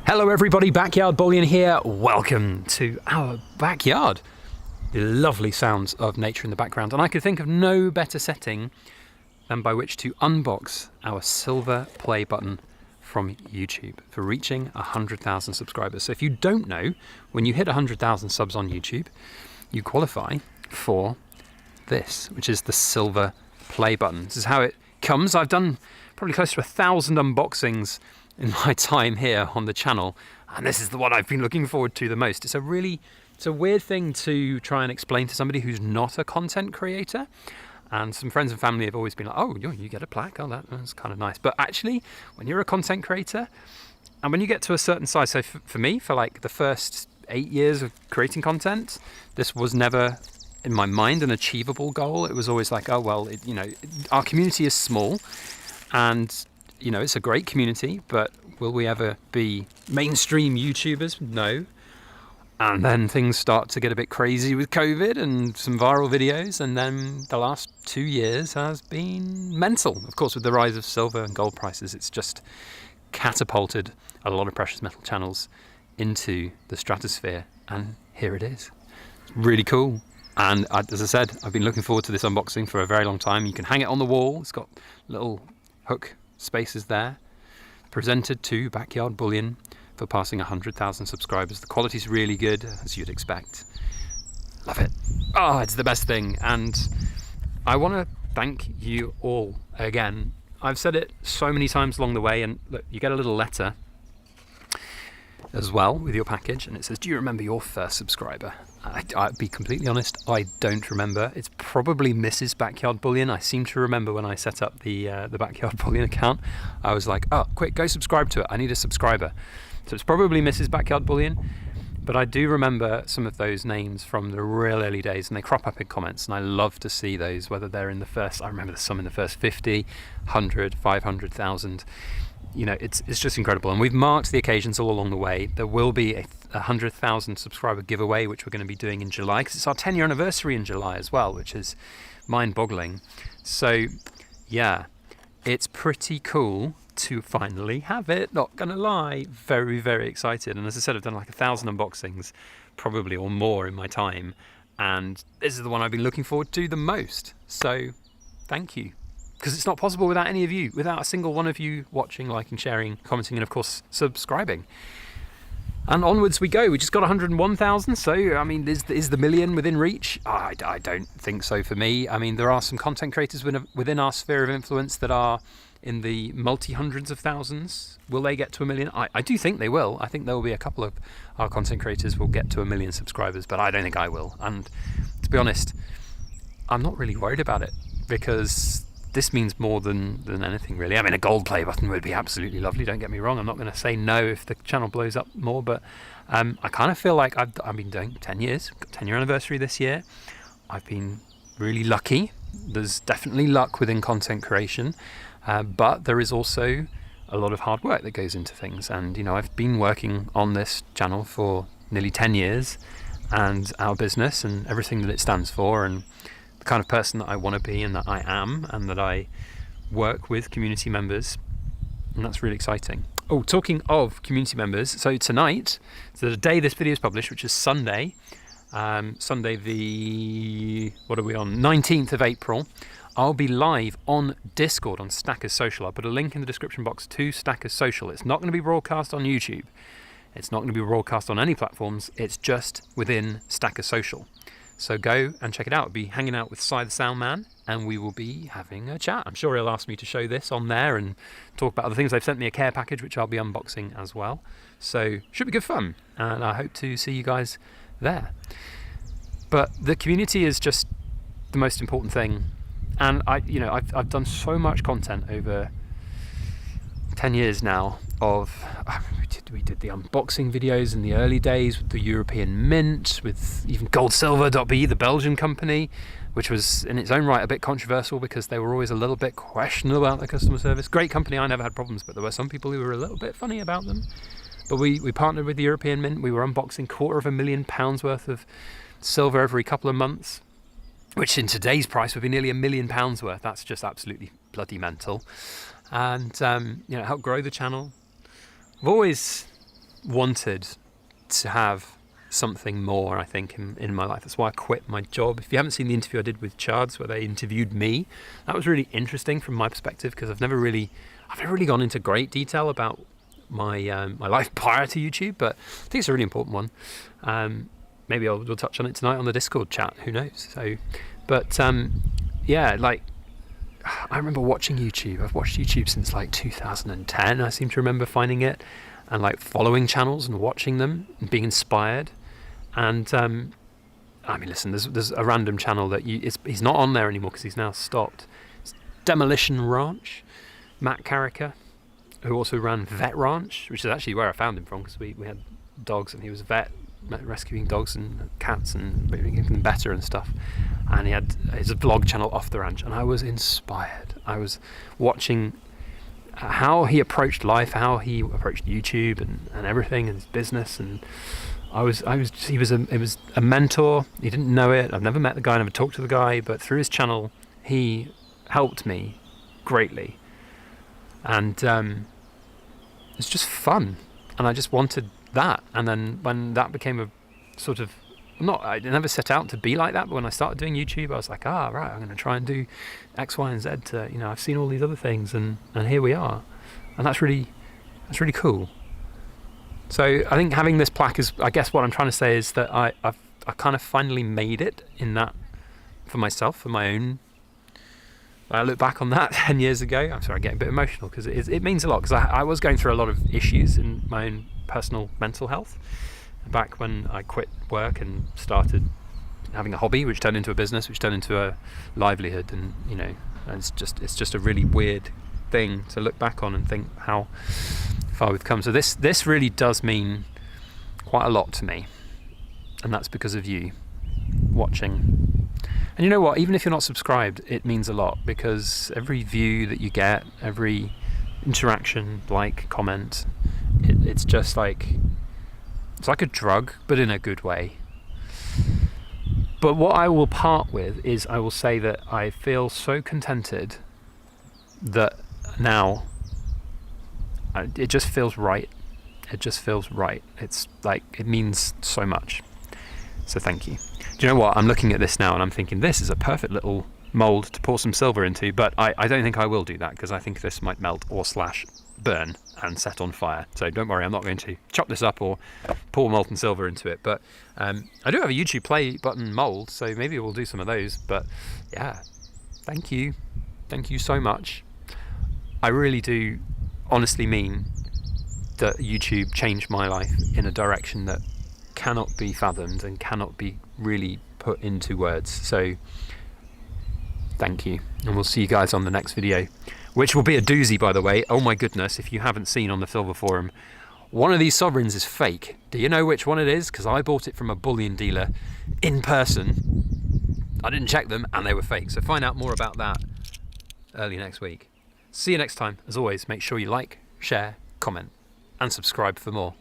Hello everybody, Backyard Bullion here. Welcome to our backyard. The lovely sounds of nature in the background, and I could think of no better setting than by which to unbox our silver play button from YouTube for reaching 100,000 subscribers. So if you don't know, when you hit 100,000 subs on YouTube, you qualify for this, which is the silver play button. This is how it comes. I've done probably close to 1,000 unboxings in my time here on the channel, and this is the one I've been looking forward to the most. It's a weird thing to try and explain to somebody who's not a content creator, and some friends and family have always been like, oh, you get a plaque, oh, that's kind of nice. But actually, when you're a content creator, and when you get to a certain size, so for me, for like the first 8 years of creating content, this was never in my mind an achievable goal. It was always like, oh, well, our community is small, and it's a great community, but will we ever be mainstream YouTubers? No. And then things start to get a bit crazy with COVID and some viral videos, and then the last 2 years has been mental. Of course, with the rise of silver and gold prices, it's just catapulted a lot of precious metal channels into the stratosphere, and here it is. It's really cool. And as I said, I've been looking forward to this unboxing for a very long time. You can hang it on the wall. It's got little hook spaces there. Presented to Backyard Bullion for passing 100,000 subscribers. The quality's really good, as you'd expect. Love it. Oh, it's the best thing. And I want to thank you all again. I've said it so many times along the way, and look, you get a little letter as well with your package, and it says, do you remember your first subscriber? I'll be completely honest, I don't remember. It's probably Mrs. Backyard Bullion. I seem to remember when I set up the Backyard Bullion account, I was like, oh, quick, go subscribe to it. I need a subscriber. So it's probably Mrs. Backyard Bullion, but I do remember some of those names from the real early days, and they crop up in comments, and I love to see those, whether they're in the first, I remember some in the first 50, 100, 500,000. It's just incredible, and we've marked the occasions all along the way. There will be a 100,000 subscriber giveaway, which we're going to be doing in July, because it's our 10-year anniversary in July as well, which is mind-boggling. So yeah, it's pretty cool to finally have it, not gonna lie. Very, very excited. And as I said, I've done like 1,000 unboxings probably or more in my time, and this is the one I've been looking forward to the most. So thank you, because it's not possible without any of you, without a single one of you watching, liking, sharing, commenting, and of course subscribing. And onwards we go. We just got 101,000, so I mean, is the million within reach? I don't think so for me. I mean, there are some content creators within our sphere of influence that are in the multi-hundreds of thousands. Will they get to 1 million? I do think they will. I think there will be a couple of our content creators will get to 1 million subscribers, but I don't think I will. And to be honest, I'm not really worried about it, because this means more than anything, really. I mean, a gold play button would be absolutely lovely, don't get me wrong. I'm not going to say no if the channel blows up more, but I kind of feel like I've been doing 10 years, 10-year anniversary this year. I've been really lucky. There's definitely luck within content creation, but there is also a lot of hard work that goes into things. And, I've been working on this channel for nearly 10 years, and our business and everything that it stands for, and kind of person that I want to be and that I am, and that I work with community members, and that's really exciting. Oh, talking of community members, so tonight, so the day this video is published, which is Sunday, the, what are we on, 19th of April, I'll be live on Discord on Stackers Social. I'll put a link in the description box to Stackers Social. It's not going to be broadcast on YouTube. It's not going to be broadcast on any platforms. It's just within Stackers Social. So go and check it out. I'll be hanging out with Cy the Sound Man, and we will be having a chat. I'm sure he'll ask me to show this on there and talk about other things. They've sent me a care package, which I'll be unboxing as well. So should be good fun, and I hope to see you guys there. But the community is just the most important thing. And I've done so much content over 10 years now of, we did the unboxing videos in the early days with the European Mint, with even goldsilver.be, the Belgian company, which was in its own right a bit controversial because they were always a little bit questionable about their customer service. Great company, I never had problems, but there were some people who were a little bit funny about them. But we partnered with the European Mint. We were unboxing £250,000 worth of silver every couple of months, which in today's price would be nearly £1 million worth. That's just absolutely bloody mental. And help grow the channel. I've always wanted to have something more, I think, in my life. That's why I quit my job. If you haven't seen the interview I did with Chards, where they interviewed me, that was really interesting from my perspective, because I've never really gone into great detail about my my life prior to YouTube, but I think it's a really important one. Maybe we'll touch on it tonight on the Discord chat. Who knows? So, but yeah, like, I remember watching YouTube. I've watched YouTube since like 2010. I seem to remember finding it, and like following channels and watching them and being inspired. And I mean, listen, there's a random channel that he's not on there anymore because he's now stopped. It's Demolition Ranch, Matt Carricker, who also ran Vet Ranch, which is actually where I found him from, because we had dogs and he was a vet, rescuing dogs and cats and making them better and stuff. And he had his vlog channel Off the Ranch, and I was inspired. I was watching how he approached life, how he approached YouTube and everything, and his business. And he was a mentor. He didn't know it. I've never met the guy, never talked to the guy, but through his channel, he helped me greatly. And it's just fun, and I just wanted that. And then when that became a sort of, I never set out to be like that, but when I started doing YouTube, I was like, right, I'm going to try and do X, Y, and Z. I've seen all these other things, and here we are, and that's really cool. So I think having this plaque is, I guess what I'm trying to say is that I kind of finally made it in that for myself, for my own. I look back on that 10 years ago. I'm sorry, I'm getting a bit emotional, because it means a lot, because I was going through a lot of issues in my own personal mental health back when I quit work and started having a hobby, which turned into a business, which turned into a livelihood. And it's just a really weird thing to look back on and think how far we've come. So this really does mean quite a lot to me, and that's because of you watching. And you know what, even if you're not subscribed, it means a lot, because every view that you get, every interaction, like, comment, it's just like, it's like a drug, but in a good way. But what I will part with is, I will say that I feel so contented that now it just feels right. It just feels right. It's like, it means so much. So thank you. Do you know what? I'm looking at this now and I'm thinking, this is a perfect little mould to pour some silver into, but I don't think I will do that, because I think this might melt or / burn and set on fire. So don't worry, I'm not going to chop this up or pour molten silver into it. But I do have a YouTube play button mould, so maybe we'll do some of those. But yeah, thank you so much. I really do honestly mean that YouTube changed my life in a direction that cannot be fathomed and cannot be really put into words. So thank you, and we'll see you guys on the next video, which will be a doozy, by the way. Oh my goodness, if you haven't seen on the Silver Forum, one of these sovereigns is fake. Do you know which one it is? Because I bought it from a bullion dealer in person. I didn't check them and they were fake. So find out more about that early next week. See you next time. As always, make sure you like, share, comment and subscribe for more.